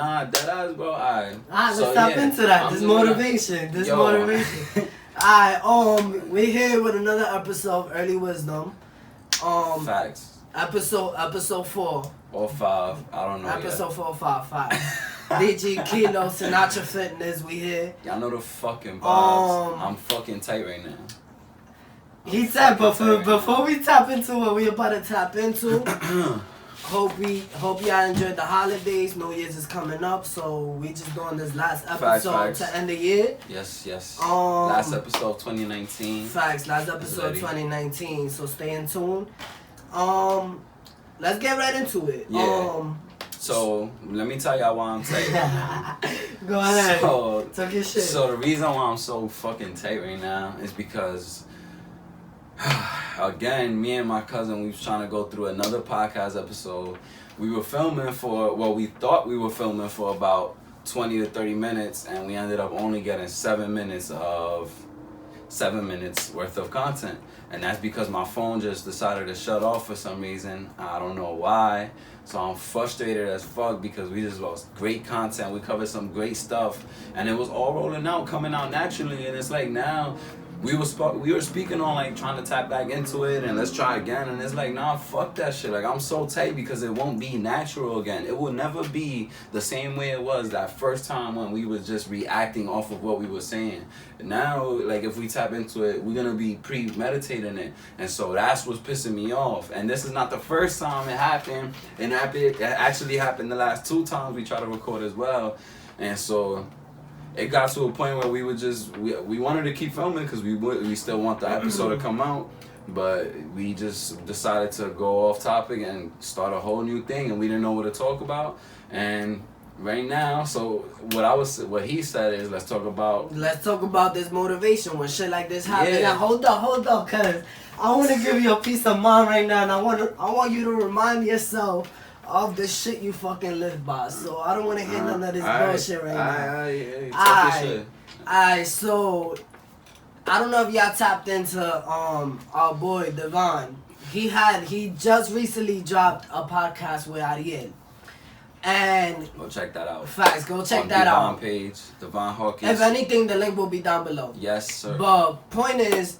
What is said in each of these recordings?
Nah, that ass, bro. Alright. Alright, let's tap into that. This motivation. Alright, we're here with another episode of Early Wisdom. Facts. Episode 4. Or 5. I don't know. Episode 4 or 5. DG Kilo, Sinatra Fitness, we here. Y'all know the fucking vibes. I'm fucking tight right now. He said, but before we tap into what we about to tap into, hope y'all enjoyed the holidays. New Year's is coming up, so we just doing this last episode to end the year. Yes. Last episode 2019. Facts, last episode 2019. So stay in tune. Let's get right into it. Yeah. So let me tell y'all why I'm tight. Go ahead. Talk your shit. So the reason why I'm so fucking tight right now is because again, me and my cousin, we was trying to go through another podcast episode. We were filming we thought we were filming for about 20 to 30 minutes, and we ended up only getting 7 minutes worth of content. And that's because my phone just decided to shut off for some reason. I don't know why. So I'm frustrated as fuck because we just lost great content. We covered some great stuff, and it was all rolling out, coming out naturally. And it's like now we were speaking on like trying to tap back into it and let's try again, and it's like, nah, fuck that shit. Like, I'm so tight because it won't be natural again. It will never be the same way it was that first time when we was just reacting off of what we were saying. Now, like, if we tap into it, we're gonna be premeditating it, and so that's what's pissing me off. And this is not the first time it happened, and it actually happened the last 2 times we tried to record as well. And so it got to a point where we wanted to keep filming because we still want the episode to come out, but we just decided to go off topic and start a whole new thing, and we didn't know what to talk about. And right now, so what he said is, let's talk about this motivation when shit like this happens. Yeah. Now hold up, cause I want to give you a peace of mind right now, and I want you to remind yourself of the shit you fucking live by. So I don't want to hear none of this bullshit right now. Alright, so I don't know if y'all tapped into our boy Devon. He just recently dropped a podcast with Ariel. And go check that out. Facts, go check that out. On page, Devon Hawkins. If anything, the link will be down below. Yes, sir. But point is,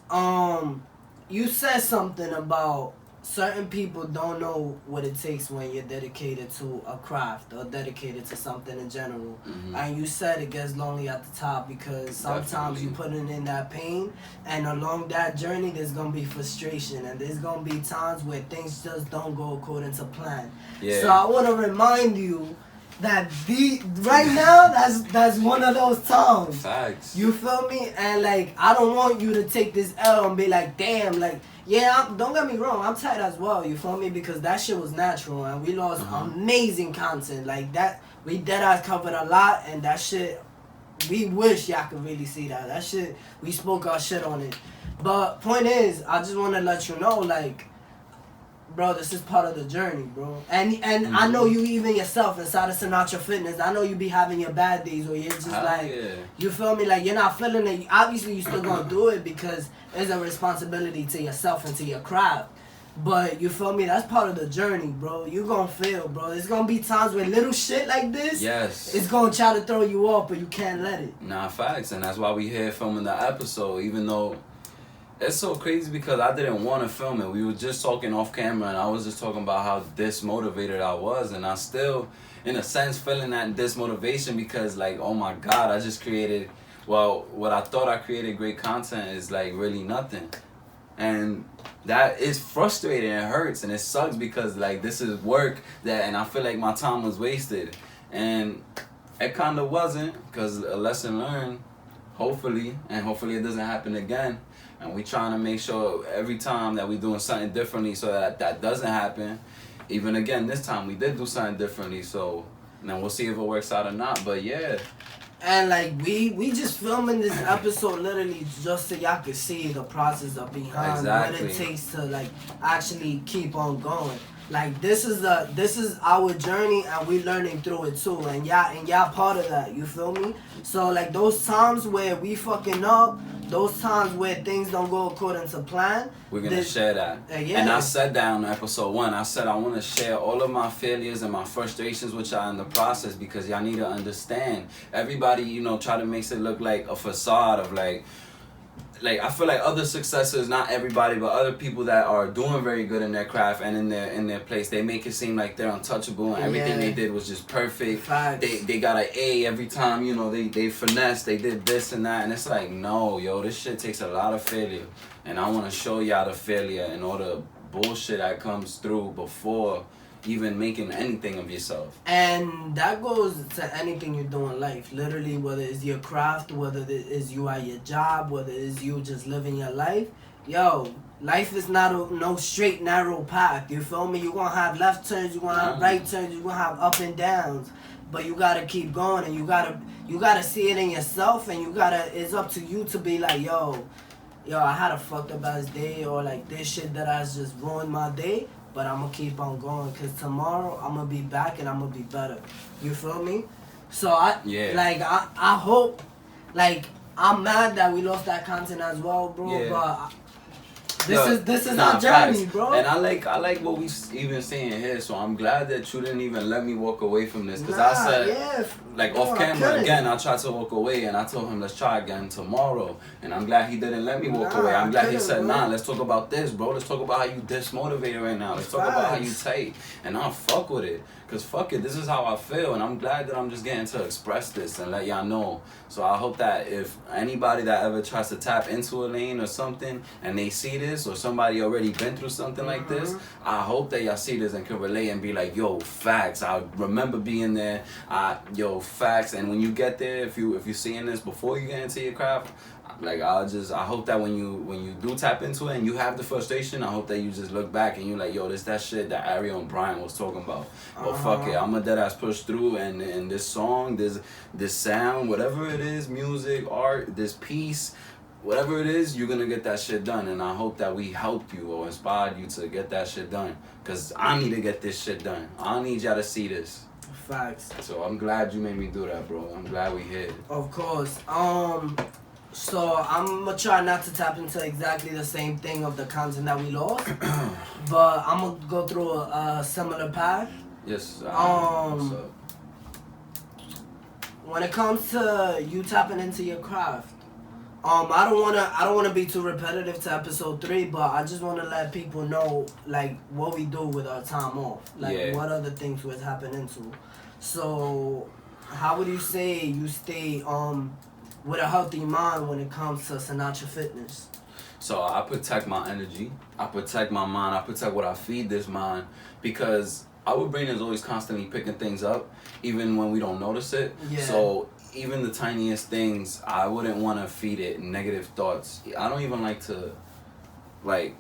you said something about certain people don't know what it takes when you're dedicated to a craft or dedicated to something in general. Mm-hmm. And you said it gets lonely at the top because sometimes you putting in that pain, and along that journey there's gonna be frustration, and there's gonna be times where things just don't go according to plan. Yeah. So I wanna remind you that right now that's one of those times. Facts. You feel me? And like, I don't want you to take this L and be like, damn, like, yeah, don't get me wrong, I'm tight as well, you feel me? Because that shit was natural, and we lost amazing content. Like, that, we deadass covered a lot, and that shit, we wish y'all could really see that. That shit, we spoke our shit on it. But point is, I just want to let you know, like, bro, this is part of the journey, bro. And I know you even yourself inside of Sinatra Fitness, I know you be having your bad days where you're just you feel me? Like, you're not feeling it. Obviously, you still gonna do it because it's a responsibility to yourself and to your craft. But you feel me? That's part of the journey, bro. You gonna fail, bro. There's gonna be times where little shit like this, it's gonna try to throw you off, but you can't let it. Nah, facts. And that's why we here filming the episode, even though it's so crazy because I didn't want to film it. We were just talking off camera, and I was just talking about how dismotivated I was, and I still, in a sense, feeling that dismotivation because, like, oh my God, I just created, what I thought I created great content is, like, really nothing. And that is frustrating, it hurts, and it sucks because, like, this is work and I feel like my time was wasted. And it kind of wasn't, because a lesson learned, hopefully it doesn't happen again. And we trying to make sure every time that we doing something differently so that doesn't happen. Even again, this time we did do something differently, so then we'll see if it works out or not. But yeah. And like, we just filming this episode literally just so y'all could see the process of behind what it takes to like actually keep on going. Like this is our journey, and we learning through it too, and y'all part of that. You feel me? So like those times where we fucking up, those times where things don't go according to plan, we're gonna share that. Yeah. And I said that on episode 1. I said I want to share all of my failures and my frustrations with y'all in the process, because y'all need to understand. Everybody, you know, try to make it look like a facade of like I feel like other successors, not everybody, but other people that are doing very good in their craft and in their place, they make it seem like they're untouchable and everything they did was just perfect. Facts. They got an A every time, you know, they finessed, they did this and that, and it's like, no, yo, this shit takes a lot of failure, and I want to show y'all the failure and all the bullshit that comes through before even making anything of yourself. And that goes to anything you do in life. Literally, whether it's your craft, whether it is you at your job, whether it is you just living your life. Yo, life is not no straight, narrow path. You feel me? You're going to have left turns, you're going to have right turns, you're going to have up and downs. But you got to keep going, and you gotta see it in yourself, and it's up to you to be like, yo, I had a fucked up ass day, or like this shit that has just ruined my day. But I'm going to keep on going, because tomorrow I'm going to be back and I'm going to be better. You feel me? So I hope, like, I'm mad that we lost that content as well, bro. Yeah. But this is our journey, bro. And I like what we even saying here. So I'm glad that you didn't even let me walk away from this, because I said, off camera again, I tried to walk away, and I told him let's try again tomorrow. And I'm glad he didn't let me walk away. I'm glad he said, let's talk about this, bro. Let's talk about how you dismotivated right now. Let's talk about how you tight. And I'll fuck with it. Because fuck it, this is how I feel, and I'm glad that I'm just getting to express this and let y'all know. So I hope that if anybody that ever tries to tap into a lane or something, and they see this, or somebody already been through something like this, I hope that y'all see this and can relate and be like, yo, facts. I remember being there. Yo, facts. And when you get there, if you're seeing this before you get into your craft, like I hope that when you do tap into it and you have the frustration, I hope that you just look back and you like, yo, this that shit that Ariel&DGbryant was talking about. But fuck it, I'm a dead ass push through, and this song, this sound, whatever it is, music, art, this piece, whatever it is, you're gonna get that shit done. And I hope that we helped you or inspired you to get that shit done, because I need to get this shit done. I need y'all to see this. Facts. So I'm glad you made me do that, bro. I'm glad we hit. Of course. So I'm gonna try not to tap into exactly the same thing of the content that we lost, but I'm gonna go through a similar path. Yes. When it comes to you tapping into your craft, I don't wanna be too repetitive to episode 3, but I just wanna let people know like what we do with our time off, like what other things we're tapping into. So, how would you say you stay with a healthy mind when it comes to Sinatra Fitness? So I protect my energy, I protect my mind, I protect what I feed this mind, because our brain is always constantly picking things up, even when we don't notice it. Yeah. So even the tiniest things, I wouldn't want to feed it negative thoughts. I don't even like to, I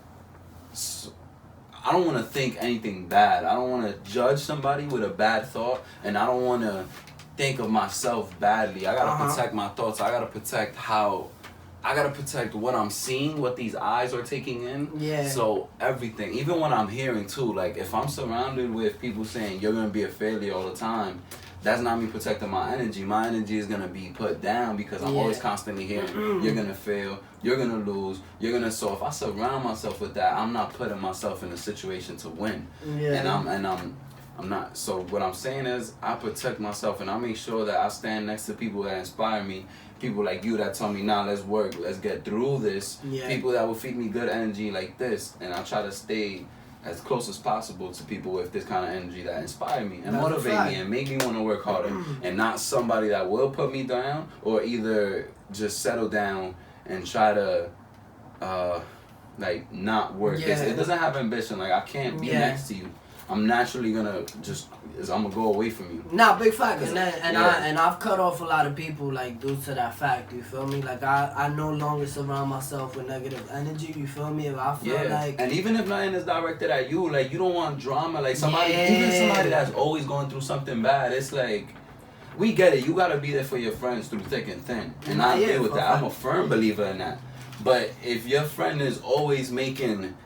don't want to think anything bad. I don't want to judge somebody with a bad thought, and I don't want to think of myself badly. I gotta protect my thoughts. I gotta protect what I'm seeing, what these eyes are taking in. Yeah. So everything, even when I'm hearing too, like if I'm surrounded with people saying you're gonna be a failure all the time, that's not me protecting my energy. My energy is gonna be put down, because I'm always constantly hearing you're gonna fail, you're gonna lose, you're gonna. So if I surround myself with that, I'm not putting myself in a situation to win. Yeah. I'm not. So what I'm saying is, I protect myself, and I make sure that I stand next to people that inspire me. People like you that tell me, nah, let's work, let's get through this. Yeah. People that will feed me good energy like this, and I try to stay as close as possible to people with this kind of energy that inspire me and motivate me and make me want to work harder, and not somebody that will put me down or either just settle down and try to not work. Yeah. It doesn't have ambition. Like I can't be next to you. I'm naturally gonna I'm gonna go away from you. Nah, big fact, and I've cut off a lot of people like due to that fact. You feel me? Like I no longer surround myself with negative energy. You feel me? If I feel like, and even if nothing is directed at you, like you don't want drama. Like even somebody that's always going through something bad, it's like, we get it. You gotta be there for your friends through thick and thin, and I deal with that. I'm a firm believer in that. But if your friend is always making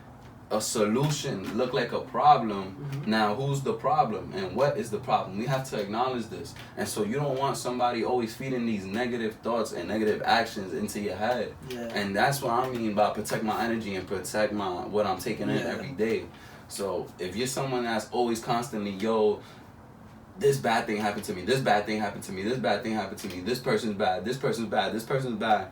a solution look like a problem, now who's the problem and what is the problem? We have to acknowledge this. And so you don't want somebody always feeding these negative thoughts and negative actions into your head. Yeah. And that's what I mean by protect my energy and protect my what I'm taking in every day. So if you're someone that's always constantly, yo, this bad thing happened to me, this bad thing happened to me, this bad thing happened to me, this person's bad, this person's bad, this person's bad,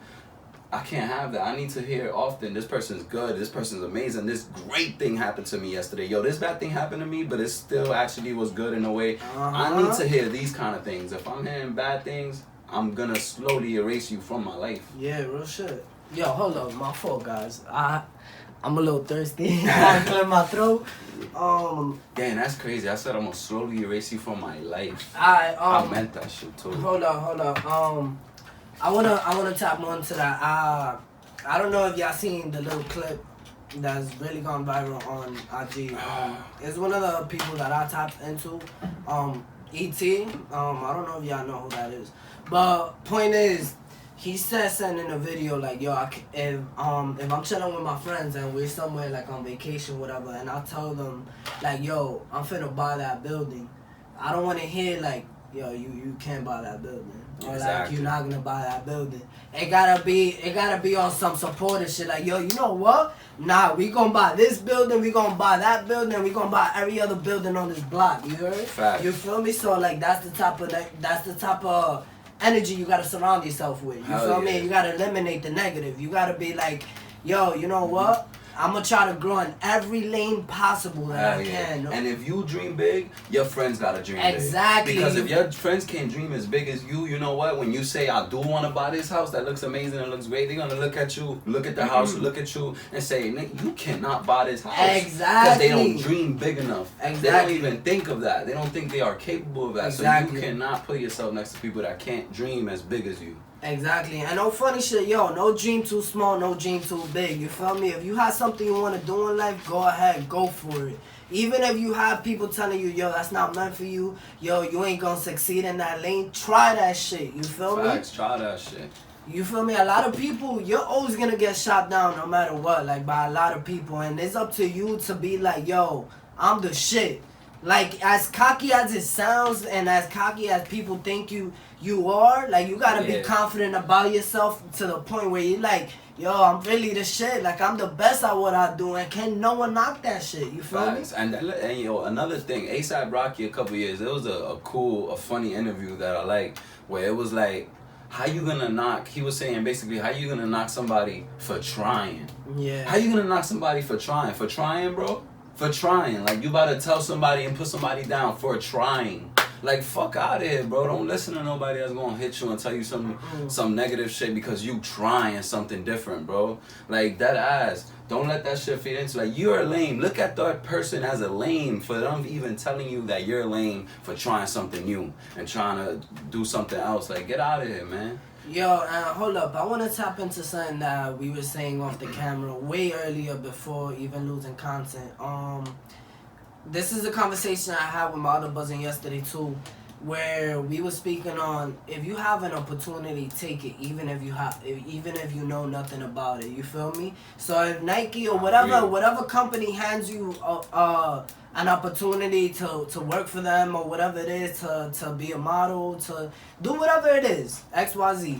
I can't have that. I need to hear often, this person's good, this person's amazing, this great thing happened to me yesterday. Yo, this bad thing happened to me, but it still actually was good in a way. I need to hear these kind of things. If I'm hearing bad things, I'm gonna slowly erase you from my life. Yeah, real shit. Yo, hold up, my fault, guys. I'm a little thirsty. I clear my throat. Damn, that's crazy. I said I'm gonna slowly erase you from my life. I meant that shit too. Hold up. I wanna tap on to that. I don't know if y'all seen the little clip that's really gone viral on IG. It's one of the people that I tapped into. E.T. I don't know if y'all know who that is. But point is, he said something in a video like, yo, if I'm chilling with my friends and we're somewhere like on vacation, whatever, and I tell them like, yo, I'm finna buy that building, I don't wanna hear like, yo, you can't buy that building. Or like you're not gonna buy that building. It gotta be on some supportive shit. Like, yo, you know what? Nah, we gonna buy this building, we gonna buy that building, we gonna buy every other building on this block. You heard? Fact. You feel me? So like that's the type of energy you gotta surround yourself with. You feel me? You gotta eliminate the negative. You gotta be like, yo, you know what? I'm gonna try to grow in every lane possible that I can. And if you dream big, your friends gotta dream big. Exactly. Because if your friends can't dream as big as you know what? When you say, I do want to buy this house that looks amazing and looks great, they're gonna look at you, look at the house, look at you, and say, Nick, you cannot buy this house. Exactly. Because they don't dream big enough. Exactly. They don't even think of that. They don't think they are capable of that. Exactly. So you cannot put yourself next to people that can't dream as big as you. Exactly. And no funny shit, yo, no dream too small, no dream too big. You feel me? If you have something you want to do in life, go ahead, go for it. Even if you have people telling you, yo, that's not meant for you, yo, you ain't gonna succeed in that lane, try that shit. You feel me? Facts, try that shit. You feel me? A lot of people, you're always gonna get shot down no matter what, like by a lot of people. And it's up to you to be like, yo, I'm the shit. Like, as cocky as it sounds and as cocky as people think you are, like, you gotta be confident about yourself to the point where you're like, yo, I'm really the shit. Like, I'm the best at what I do, and can no one knock that shit. You feel me? And yo, another thing, A$AP Rocky a couple years, it was a funny interview that I liked, where it was like, how you gonna knock, he was saying basically, how you gonna knock somebody for trying? Yeah. How you gonna knock somebody for trying? For trying, bro? For trying. Like, you about to tell somebody and put somebody down for trying. Like, fuck out of here, bro. Don't listen to nobody that's gonna hit you and tell you some negative shit because you trying something different, bro. Like, that ass. Don't let that shit feed into, like, you're lame. Look at that person as a lame for them even telling you that you're lame for trying something new and trying to do something else. Like, get out of here, man. Yo, hold up. I want to tap into something that we were saying off the camera way earlier before even losing content. This is a conversation I had with my other buzzing yesterday too, where we were speaking on, if you have an opportunity, take it, even if you know nothing about it. You feel me? So if Nike or whatever company hands you an opportunity to work for them or whatever it is, to be a model, to do whatever it is, XYZ.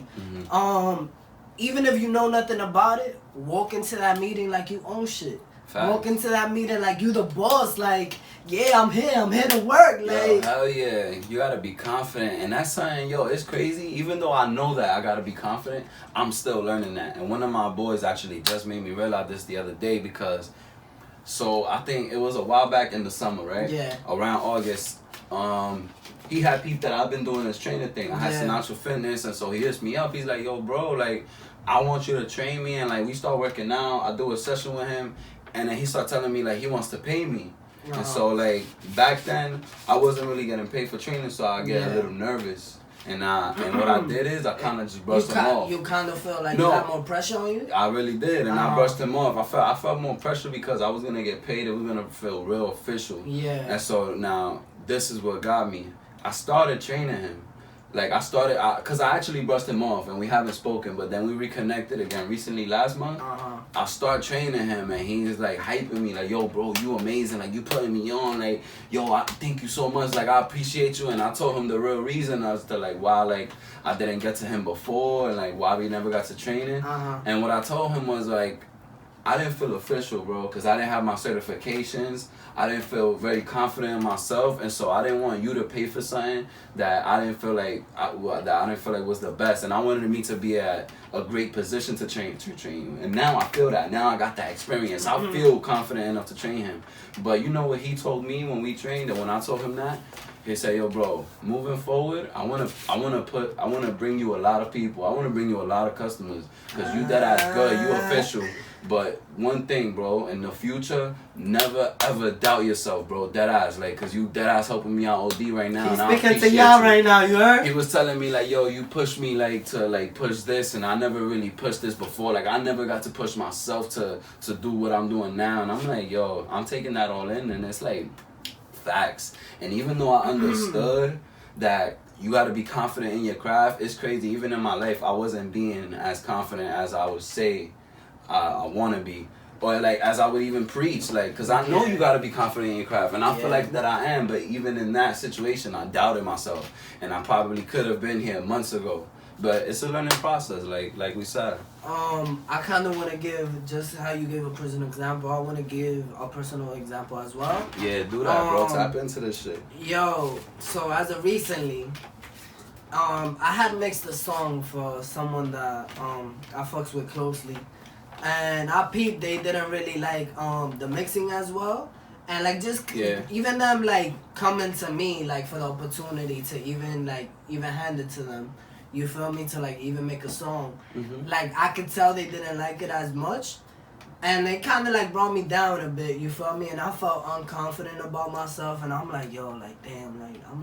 Even if you know nothing about it, walk into that meeting like you own shit. Facts. Walk into that meeting like you the boss. Like, yeah, I'm here to work. Like, yo, hell yeah, you gotta be confident, and that's something. Yo, it's crazy. Even though I know that I gotta be confident, I'm still learning that. And one of my boys actually just made me realize this the other day because, so I think it was a while back in the summer, right? Yeah. Around August, he had peeped that I've been doing this training thing. I had Sinatra Fitness, and so he hits me up. He's like, yo, bro, like, I want you to train me, and like we start working out. I do a session with him. And then he started telling me, like, he wants to pay me. And so, like, back then, I wasn't really getting paid for training, so I get a little nervous. And what I did is I kind of just brushed him off. You kind of felt like you had more pressure on you? I really did, and I brushed him off. I felt more pressure because I was going to get paid. It was going to feel real official. Yeah. And so now, this is what got me. I started training him. Like I started, cause I actually brushed him off and we haven't spoken, but then we reconnected again recently last month. I start training him and he's like hyping me like, yo bro, you amazing, like you putting me on, like yo, I thank you so much, like I appreciate you. And I told him the real reason as to like why like I didn't get to him before and like why we never got to training. And what I told him was like, I didn't feel official, bro, because I didn't have my certifications. I didn't feel very confident in myself, and so I didn't want you to pay for something that I didn't feel like was the best. And I wanted me to be at a great position to train you. And now I feel that. Now I got that experience. I feel confident enough to train him. But you know what he told me when we trained, and when I told him that, he said, yo bro, moving forward, I wanna bring you a lot of people. I wanna bring you a lot of customers. Cause you that ass good, you official. But one thing, bro, in the future, never ever doubt yourself, bro. Dead ass, like, cause you dead ass helping me out OD right now. He's speaking to y'all right now, you heard? He was telling me like, yo, you push me like to like push this, and I never really pushed this before. Like I never got to push myself to do what I'm doing now. And I'm like, yo, I'm taking that all in, and it's like facts. And even though I understood that you got to be confident in your craft, it's crazy. Even in my life, I wasn't being as confident as I would say I want to be, or like as I would even preach, like, because I know you got to be confident in your craft, and I feel like that I am. But even in that situation, I doubted myself, and I probably could have been here months ago. But it's a learning process, like we said. I kind of want to give, just how you gave a personal example, I want to give a personal example as well. Yeah, do that, bro. Tap into this shit. Yo, so as of recently, I had mixed a song for someone that I fucks with closely. And I peeped, they didn't really like the mixing as well. And like just even them like coming to me like for the opportunity to even hand it to them. You feel me? To like even make a song. Like I could tell they didn't like it as much. And they kinda like brought me down a bit, you feel me? And I felt unconfident about myself, and I'm like, yo, like damn, like I'm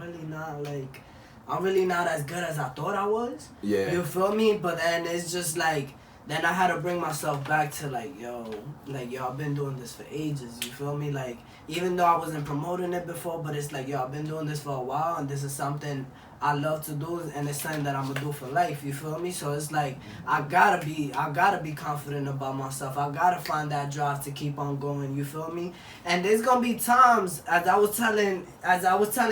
really not as good as I thought I was. Yeah. You feel me? But then it's just like, then I had to bring myself back to like, yo, I've been doing this for ages, you feel me? Like, even though I wasn't promoting it before, but it's like, yo, I've been doing this for a while, and this is something I love to do, and it's something that I'm gonna do for life, you feel me? So it's like, I gotta be confident about myself. I gotta find that drive to keep on going, you feel me? And there's gonna be times, as I was telling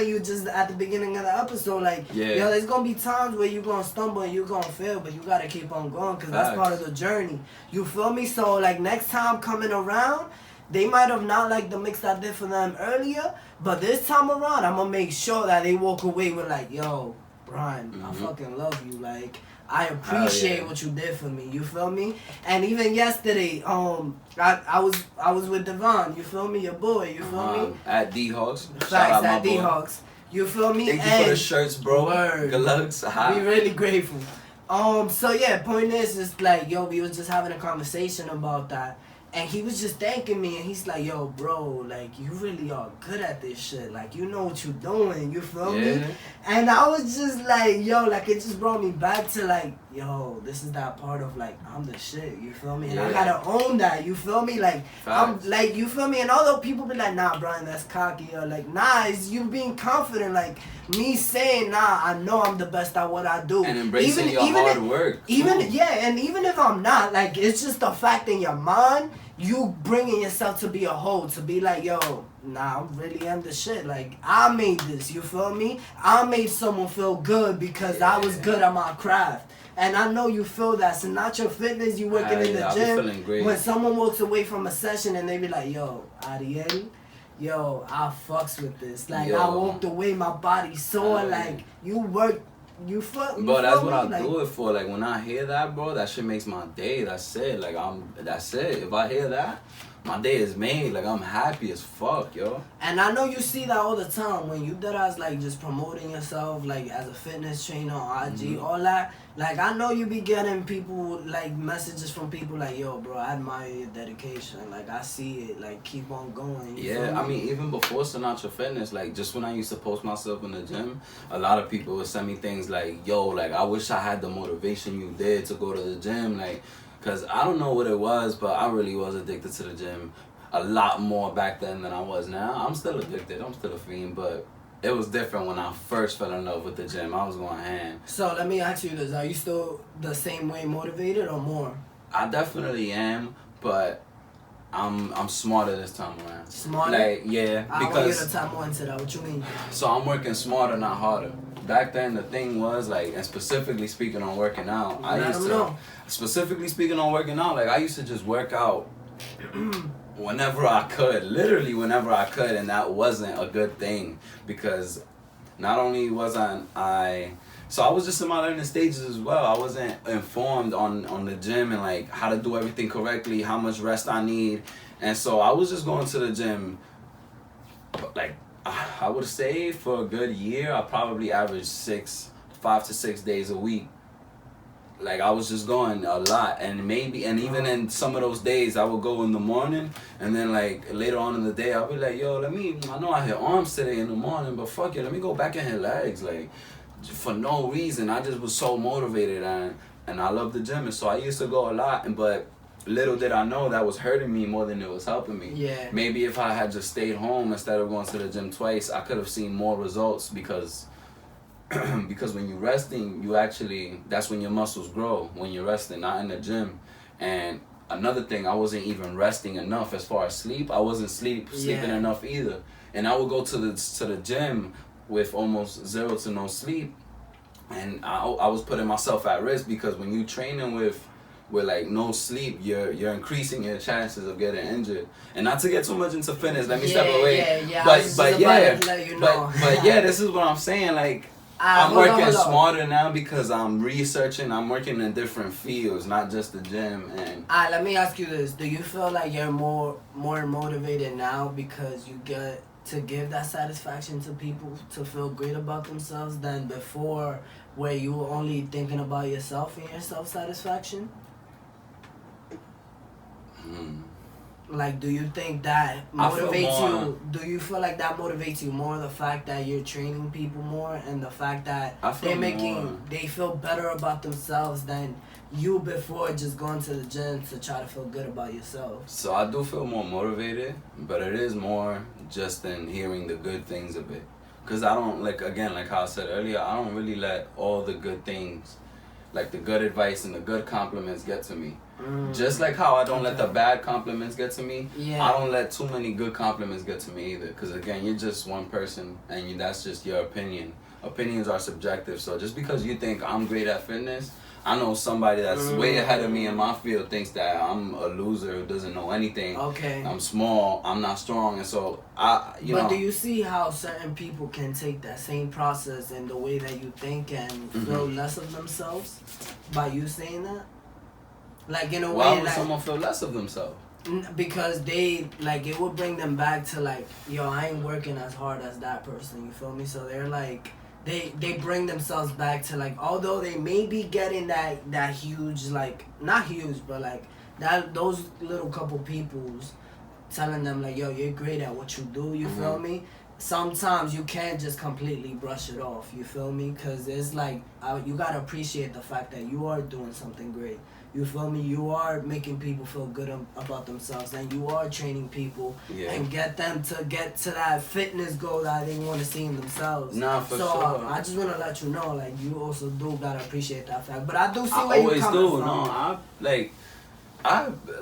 you just at the beginning of the episode, like, yo, there's gonna be times where you're gonna stumble and you're gonna fail, but you gotta keep on going, because that's part of the journey, you feel me? So like next time coming around, they might have not liked the mix I did for them earlier, but this time around, I'm gonna make sure that they walk away with like, yo, Brian, I fucking love you. Like, I appreciate what you did for me. You feel me? And even yesterday, I was with Devon. You feel me? Your boy. You feel me? At D-Hawks. Facts at D-Hawks. You feel me? Thank you for the shirts, bro. Word. Good looks. We really grateful. So yeah, point is like, yo, we was just having a conversation about that. And he was just thanking me, and he's like, yo, bro, like, you really are good at this shit. Like, you know what you're doing, you feel me? And I was just like, yo, like, it just brought me back to, like, yo, this is that part of, like, I'm the shit, you feel me? And I gotta own that, you feel me? Like, I'm, like, you feel me? And although people be like, nah, Brian, that's cocky, or like, nah, it's you being confident, like, me saying, nah, I know I'm the best at what I do. And embracing your hard work. And even if I'm not, like, it's just the fact in your mind, you bringing yourself to be a whole, to be like, yo, nah, I really am the shit. Like, I made this, you feel me? I made someone feel good because I was good at my craft. And I know you feel that. So not your fitness, you working in the gym. When someone walks away from a session and they be like, yo, Ariel, yo, I fucks with this. Like, I walked away, my body sore. Like, you worked. Bro, that's what I do it for. Like, when I hear that, bro, that shit makes my day. That's it. Like, that's it. If I hear that, my day is made. Like, I'm happy as fuck, yo. And I know you see that all the time when you deadass like just promoting yourself, like as a fitness trainer on IG, all that. Like, I know you be getting people, like, messages from people like, yo, bro, I admire your dedication. Like, I see it. Like, keep on going. Yeah, I mean, even before Sinatra Fitness, like, just when I used to post myself in the gym, a lot of people would send me things like, yo, like, I wish I had the motivation you did to go to the gym. Like, because I don't know what it was, but I really was addicted to the gym a lot more back then than I was now. I'm still addicted. I'm still a fiend, but it was different when I first fell in love with the gym. I was going ham. So let me ask you this: are you still the same way motivated or more? I definitely am, but I'm smarter this time around. Smarter? Like, yeah, I want you because to tap more into that. What you mean? so I'm working smarter, not harder. Back then, the thing was like, and specifically speaking on working out, specifically speaking on working out, like I used to just work out whenever I could, literally whenever I could, and that wasn't a good thing because not only wasn't so I was just in my learning stages as well. I wasn't informed on the gym and like how to do everything correctly, how much rest I need, and so I was just going to the gym like I would say for a good year, I probably averaged 5 to 6 days a week. Like I was just going a lot, and even in some of those days, I would go in the morning, and then like later on in the day, I'll be like, yo, I know I hit arms today in the morning, but fuck it, let me go back and hit legs, like for no reason. I just was so motivated, and I love the gym, and so I used to go a lot, but little did I know that was hurting me more than it was helping me. Yeah. Maybe if I had just stayed home instead of going to the gym twice, I could have seen more results because when you're resting, that's when your muscles grow, when you're resting, not in the gym. And another thing, I wasn't even resting enough as far as sleep. I wasn't sleeping enough either. And I would go to the gym with almost zero to no sleep, and I was putting myself at risk because when you training with like no sleep, you're increasing your chances of getting injured. And not to get too much into fitness, let me step away. But yeah, this is what I'm saying. Like I'm working smarter now because I'm researching. I'm working in different fields, not just the gym. And let me ask you this: do you feel like you're more motivated now because you get to give that satisfaction to people to feel great about themselves than before, where you were only thinking about yourself and your self-satisfaction? Like, do you think that motivates you? Do you feel like that motivates you more, the fact that you're training people more and the fact that they feel better about themselves than you before just going to the gym to try to feel good about yourself? So I do feel more motivated, but it is more just in hearing the good things of it. Because I don't, like how I said earlier, I don't really let all the good things, like the good advice and the good compliments get to me. Just like how I don't let the bad compliments get to me, I don't let too many good compliments get to me either. Because again, you're just one person, and that's just your opinion. Opinions are subjective, so just because you think I'm great at fitness, I know somebody that's way ahead of me in my field thinks that I'm a loser who doesn't know anything. Okay. I'm small, I'm not strong, and so But do you see how certain people can take that same process and the way that you think and feel less of themselves by you saying that? Like in a way, why would someone feel less of themselves? Because they, like, it would bring them back to like, yo, I ain't working as hard as that person, you feel me? So they're like, they bring themselves back to like, although they may be getting that huge, like, not huge, but like those little couple people's telling them like, yo, you're great at what you do, you feel me? Sometimes you can't just completely brush it off, you feel me? Because it's like, you gotta appreciate the fact that you are doing something great. You feel me? You are making people feel good about themselves, and you are training people and get them to get to that fitness goal that they want to see in themselves. Nah, for sure. I just want to let you know, like, you also do gotta appreciate that fact. But I do see where you're coming from. No,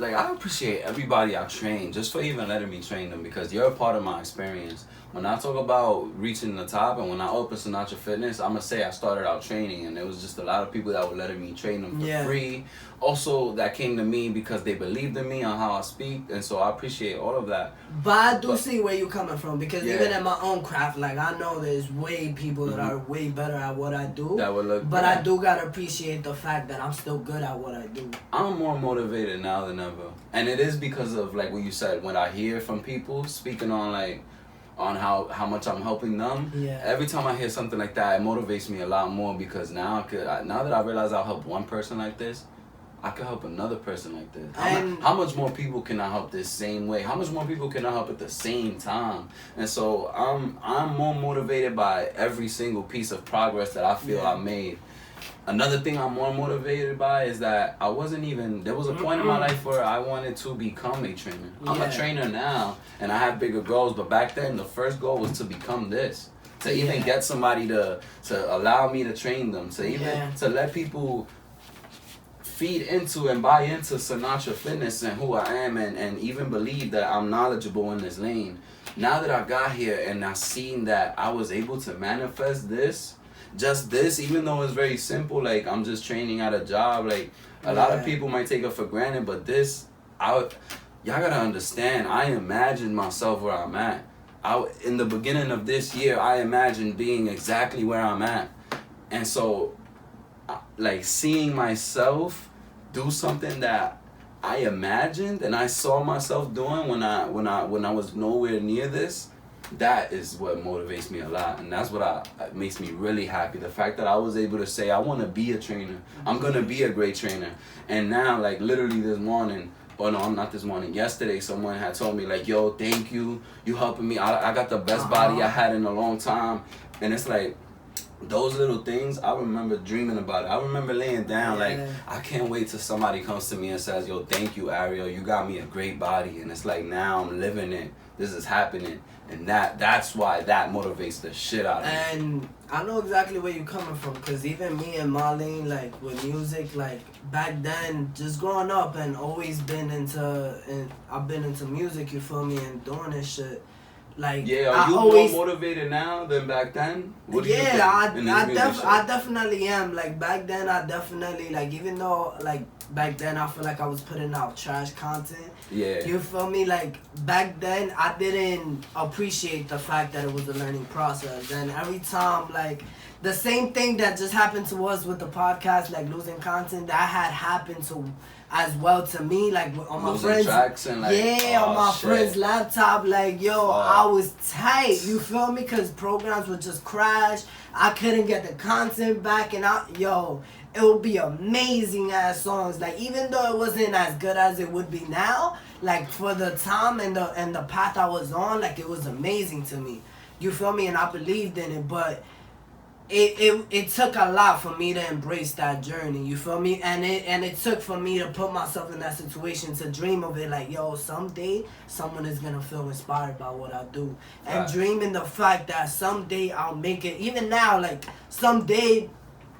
I appreciate everybody I train just for even letting me train them, because you're a part of my experience. When I talk about reaching the top and when I opened Sinatra Fitness, I'm going to say I started out training, and there was just a lot of people that were letting me train them for free. Also, that came to me because they believed in me on how I speak, and so I appreciate all of that. But I do see where you're coming from, because even in my own craft, like, I know there's way people that are way better at what I do. That would look But I do got to appreciate the fact that I'm still good at what I do. I'm more motivated now than ever. And it is because of, like what you said, when I hear from people speaking on how much I'm helping them. Every time I hear something like that, it motivates me a lot more, because now that I realize I'll help one person like this, I can help another person like this. How much more people can I help this same way? How much more people can I help at the same time? And so I'm more motivated by every single piece of progress that I feel I made. Another thing I'm more motivated by is that there was a point in my life where I wanted to become a trainer. I'm a trainer now, and I have bigger goals, but back then the first goal was to become this. to even get somebody to allow me to train them, to even to let people feed into and buy into Sinatra Fitness and who I am, and even believe that I'm knowledgeable in this lane. Now that I got here and I seen that I was able to manifest this, just this, even though it's very simple, like I'm just training at a job, like a lot of people might take it for granted, but this, y'all gotta understand, I imagined myself where I'm at. In the beginning of this year, I imagined being exactly where I'm at. And so, like, seeing myself do something that I imagined and I saw myself doing when I was nowhere near this, that is what motivates me a lot, and that's what makes me really happy. The fact that I was able to say I want to be a trainer, I'm gonna be a great trainer, and now, like, literally this morning, or no, not this morning, yesterday, someone had told me, like, yo, thank you, you helping me. I got the best body I had in a long time, and it's like, those little things, I remember dreaming about it. I remember laying down, like, I can't wait till somebody comes to me and says, yo, thank you, Ariel, you got me a great body. And it's like, now I'm living it. This is happening. And that's why that motivates the shit out of me. And I know exactly where you're coming from, because even me and Marlene, like, with music, like, back then, just growing up and always I've been into music, you feel me, and doing this shit. Like, yeah, are you more motivated now than back then? What do you think I definitely am. Like, back then, I definitely, like, even though, like, back then I feel like I was putting out trash content. Yeah. You feel me? Like, back then, I didn't appreciate the fact that it was a learning process. And every time, like, the same thing that just happened to us with the podcast, like, losing content, that had happened to as well to me, like, on my friends, and like, on my friend's laptop, like, yo, I was tight, you feel me, because programs would just crash, I couldn't get the content back, and it would be amazing ass songs, like, even though it wasn't as good as it would be now, like, for the time and the path I was on, like, it was amazing to me, you feel me, and I believed in it, but it took a lot for me to embrace that journey, you feel me? And it took for me to put myself in that situation, to dream of it, like, yo, someday someone is gonna feel inspired by what I do. And dreaming the fact that someday I'll make it. Even now, like, someday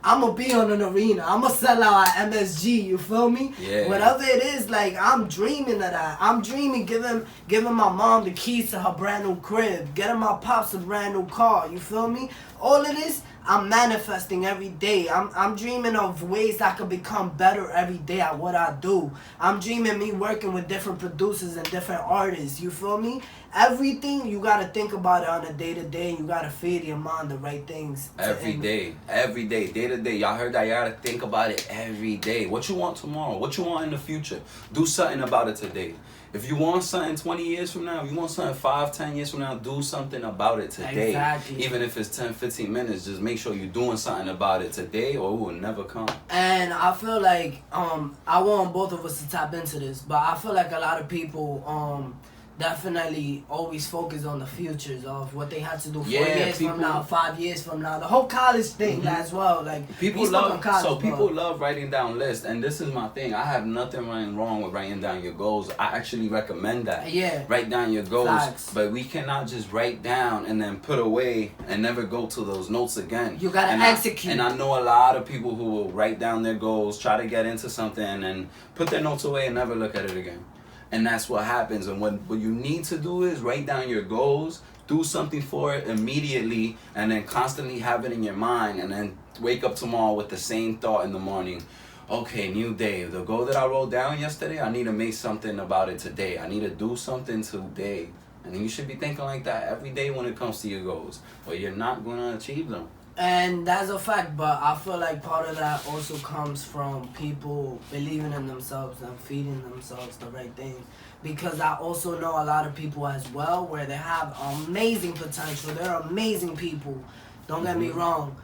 I'm gonna be on an arena. I'm gonna sell out at MSG, you feel me? Yeah. Whatever it is, like, I'm dreaming of that. I'm dreaming giving my mom the keys to her brand new crib, getting my pops a brand new car, you feel me? All of this, I'm manifesting every day. I'm dreaming of ways I could become better every day at what I do. I'm dreaming me working with different producers and different artists, you feel me? Everything, you gotta think about it on a day-to-day, and you gotta feed your mind the right things. Every day, day-to-day. Y'all heard that? You gotta think about it every day. What you want tomorrow? What you want in the future? Do something about it today. If you want something 20 years from now, if you want something 5, 10 years from now, do something about it today. Exactly. Even if it's 10, 15 minutes, just make sure you're doing something about it today, or it will never come. And I feel like, I want both of us to tap into this, but I feel like a lot of people, definitely always focus on the futures of what they had to do 4 years from now, 5 years from now. The whole college thing as well. Like, people love writing down lists, and this is my thing. I have nothing wrong with writing down your goals. I actually recommend that. Yeah. Write down your goals. Facts. But we cannot just write down and then put away and never go to those notes again. You gotta execute. And I know a lot of people who will write down their goals, try to get into something, and put their notes away and never look at it again. And that's what happens. And what you need to do is write down your goals, do something for it immediately, and then constantly have it in your mind, and then wake up tomorrow with the same thought in the morning. Okay, new day. The goal that I wrote down yesterday, I need to make something about it today. I need to do something today. And you should be thinking like that every day when it comes to your goals, or you're not going to achieve them. And that's a fact, but I feel like part of that also comes from people believing in themselves and feeding themselves the right thing. Because I also know a lot of people as well where they have amazing potential. They're amazing people. Don't get me wrong.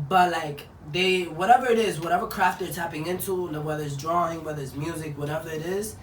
But like, whatever it is, whatever craft they're tapping into, whether it's drawing, whether it's music, whatever it is,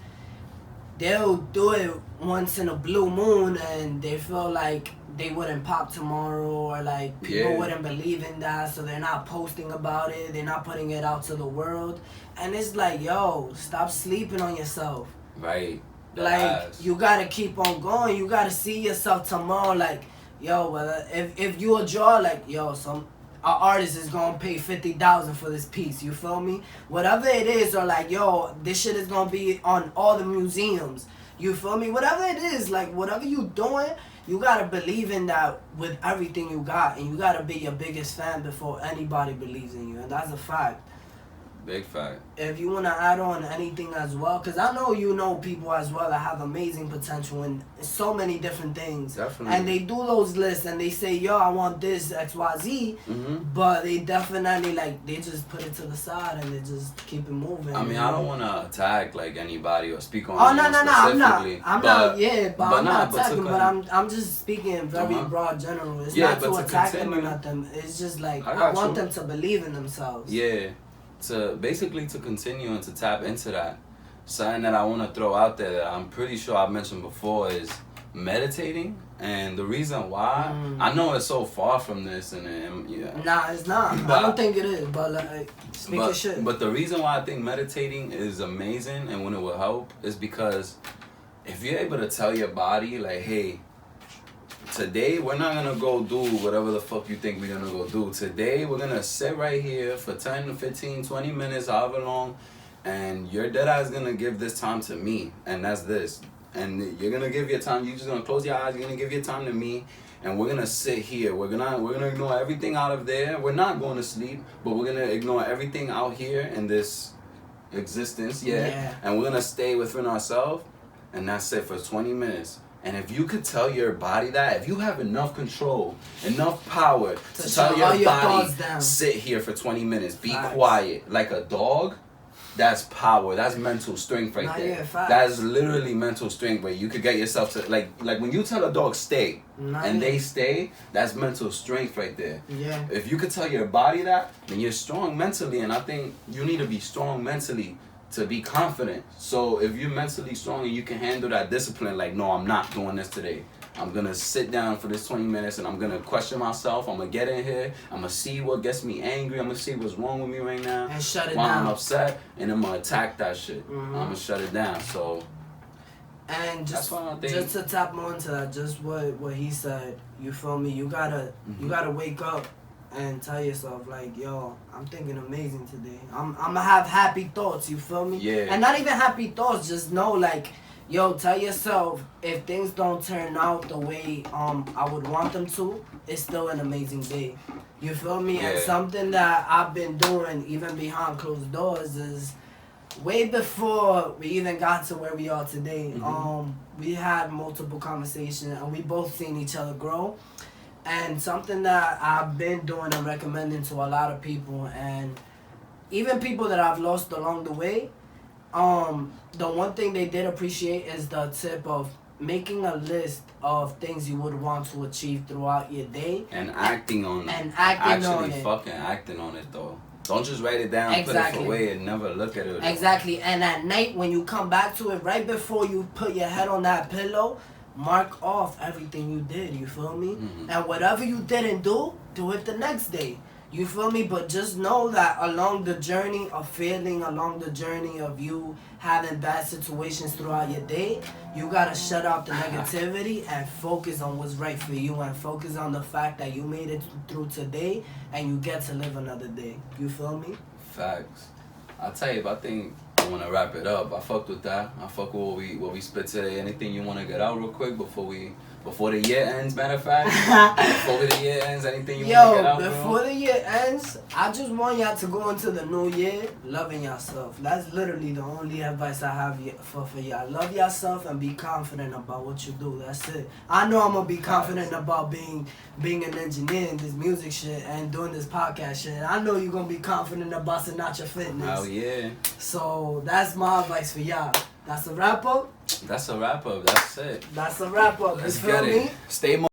they'll do it once in a blue moon and they feel like they wouldn't pop tomorrow, or like people wouldn't believe in that, so they're not posting about it, they're not putting it out to the world. And it's like, yo, stop sleeping on yourself. Right. Like, you gotta keep on going. You gotta see yourself tomorrow. Like, yo, well, if you a draw, like, yo, an artist is gonna pay $50,000 for this piece, you feel me? Whatever it is, or like, yo, this shit is gonna be on all the museums, you feel me? Whatever it is, like, whatever you doing, you gotta believe in that with everything you got, and you gotta be your biggest fan before anybody believes in you, and that's a fact. Big fact. If you want to add on anything as well, because I know you know people as well that have amazing potential in so many different things. Definitely. And they do those lists and they say, yo, I want this, XYZ, but they definitely, like, they just put it to the side and they just keep it moving. I mean, I don't want to attack, like, anybody or speak on anyone specifically. I'm not attacking, but I'm just speaking very broad general. It's not to attack them or nothing. It's just like, I want them to believe in themselves. Yeah. To continue and to tap into that, something that I want to throw out there that I'm pretty sure I've mentioned before is meditating. And the reason why, I know it's so far from this, and yeah. Nah, it's not. But I don't think it is, but like, speak your shit. But the reason why I think meditating is amazing and when it will help is because if you're able to tell your body, like, hey, today we're not gonna go do whatever the fuck you think we're gonna go do. Today we're gonna sit right here for 10, 15, 20 minutes, however long, and your dead eye is gonna give this time to me, and that's this. And you're gonna give your time, you're just gonna close your eyes, you're gonna give your time to me, and we're gonna sit here. We're gonna ignore everything out of there. We're not going to sleep, but we're gonna ignore everything out here in this existence, and we're gonna stay within ourselves, and that's it for 20 minutes. And if you could tell your body that, if you have enough control, enough power to tell your body, sit here for 20 minutes, be quiet, like a dog, that's power. That's mental strength right there. That's literally mental strength where you could get yourself to, like when you tell a dog stay, and they stay, that's mental strength right there. Yeah. If you could tell your body that, then you're strong mentally, and I think you need to be strong mentally to be confident. So if you're mentally strong and you can handle that discipline, like, no, I'm not doing this today. I'm gonna sit down for this 20 minutes and I'm gonna question myself. I'm gonna get in here. I'm gonna see what gets me angry. I'm gonna see what's wrong with me right now. And shut it down. I'm upset, and I'm gonna attack that shit. I'm gonna shut it down. So. And just to tap more into that, just what he said. You feel me? You gotta wake up and tell yourself, like, yo, I'm thinking amazing today. I'm gonna have happy thoughts, you feel me? Yeah. And not even happy thoughts, just know, like, yo, tell yourself, if things don't turn out the way I would want them to, it's still an amazing day. You feel me? Yeah. And something that I've been doing, even behind closed doors, is way before we even got to where we are today, we had multiple conversations and we both seen each other grow. And something that I've been doing and recommending to a lot of people, and even people that I've lost along the way, the one thing they did appreciate is the tip of making a list of things you would want to achieve throughout your day. And acting on it. And acting on it. Actually fucking acting on it, though. Don't just write it down, put it away, and never look at it. Exactly. And at night, when you come back to it, right before you put your head on that pillow, mark off everything you did, you feel me? And whatever you didn't do it the next day. You feel me? But just know that along the journey of failing, along the journey of you having bad situations throughout your day, you gotta shut out the negativity and focus on what's right for you, and focus on the fact that you made it through today and you get to live another day. You feel me? Facts. I'll tell you, but I think I want to wrap it up. I fucked with that. I fuck with what we spit today. Anything you want to get out real quick before the year ends, matter of fact? Before the year ends, anything you want to get out, before the year ends, I just want y'all to go into the new year loving yourself. That's literally the only advice I have for y'all. Love yourself and be confident about what you do. That's it. I know I'm going to be confident about being an engineer in this music shit and doing this podcast shit. I know you're going to be confident about Sinatra Fitness. Hell yeah. So that's my advice for y'all. That's a wrap up. That's a wrap up. That's it. That's a wrap up. Let's get it. Stay